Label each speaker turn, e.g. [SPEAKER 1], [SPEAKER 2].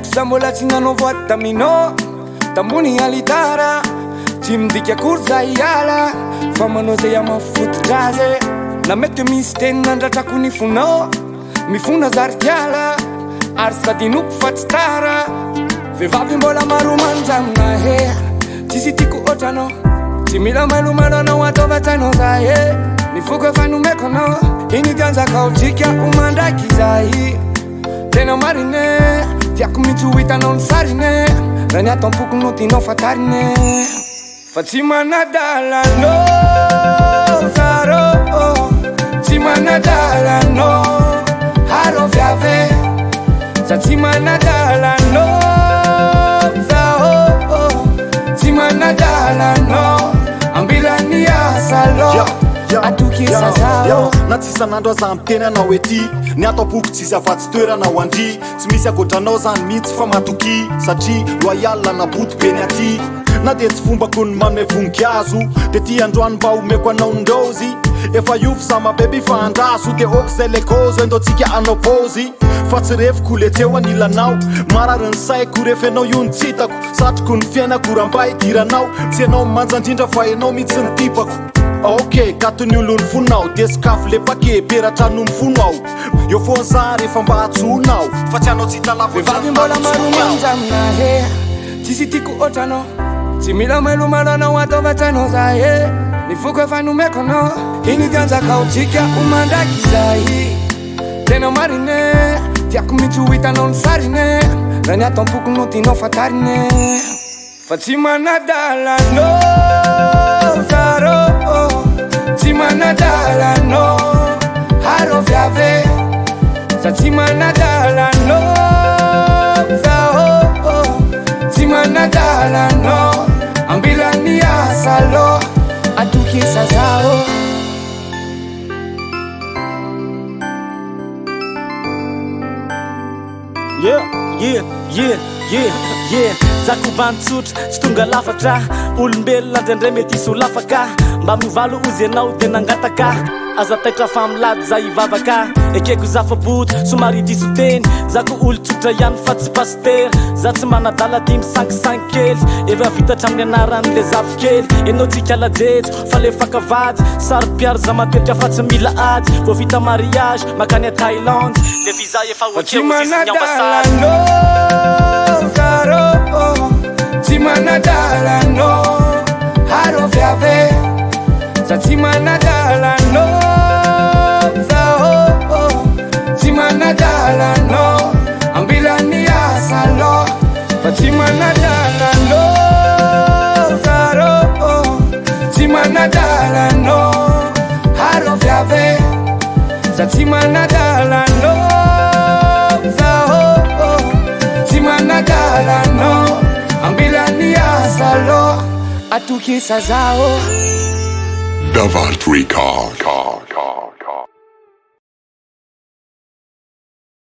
[SPEAKER 1] Ex mbola tsy nanao voady taminao tambony alitara tsy midika akory za hiala fa manao zay amafototra azy na mety misy teny nandratrako ny fonao mifona zarikiala ary sady noko fa tsy tara vehivavy mbola maro manjanona he tsisy tiako ohatranao tsy mila mailomano anao ataovatranao za he nifoka efa nomeko anao iny dianjakaotsika omandraiky zahy tena marine tiako mitsy ho hitanao ny sarine raha ny atampoko no tianao fatarine fa tsy manadalanao zaro tsy manadalanao haro viave sa tsy manadalanao zaho tsy manadalanao ambilany asalo atokisa zao
[SPEAKER 2] na tsy isan'andro aza miteny anao ety ny atao-poko tsisy afatsy toerana ho andry tsy misy akoatranao zany mihitsy fa matoky satria loyal naboto be ny aty na de tsy fombako ny manome voninkazo de ty androany mba omeko anao ndrozy efa iovy sama beby fa andraso de oko zay le cause endotsika anao pôzy fa tsy refiko letseo anilanao marary ny saiko refa anao io ny tsitako satroko ny fiainako ramba idiranao tsy anao manjandrindra fa enao mihitsy ny tipako ok katony olo ny fonao de sakafo le pake peratra no mifonao eo foany za rehefa mba hatsonao fa tsy anao tsy
[SPEAKER 1] vehivavy mbola maromanjamina he tsisy tiako ohatranao tsy mila mailomano anao ataovatranao za he nifoka efa nomeko anao iny dianjakaotsika omandraiky zahy tena marine tiako mitsy ho hitanao ny sarine raha ny atampoko no tianao fatarine fa tsy manadalanao zaro tsy manadalanao haro viave sa tsy manadalanao zaho tsy manadalanao ambilany asalo atokisa zao
[SPEAKER 3] zako bantsotra tsy tonga lafatra olombelona indraindray mety isy ho lafaka mba mivalo ozy anao de nangataka aza taitra fa milady za hivavaka ekeko zafaboto somary diso teny zako olo tsotra ihany fa tsy paster za tsy manadala dimy 5 kely efa vitatra amin'ny anaran'le zafy kely enao tsika lajejo fa le fakavady sary piary za matetra fa tsy mila ady vo vita mariage makany a Thailand le visa efa okeozisy ny ambasady
[SPEAKER 1] tsy manadalanao haro viave sa tsy manadalanao zaho tsy manadalanao ambilany asalo fa tsy manadalanao zaro tsy manadalanao haro viave sa tsy manadalanao zaho tsy manadalanao ambilany asalo atokisa zao
[SPEAKER 4] Davart Record.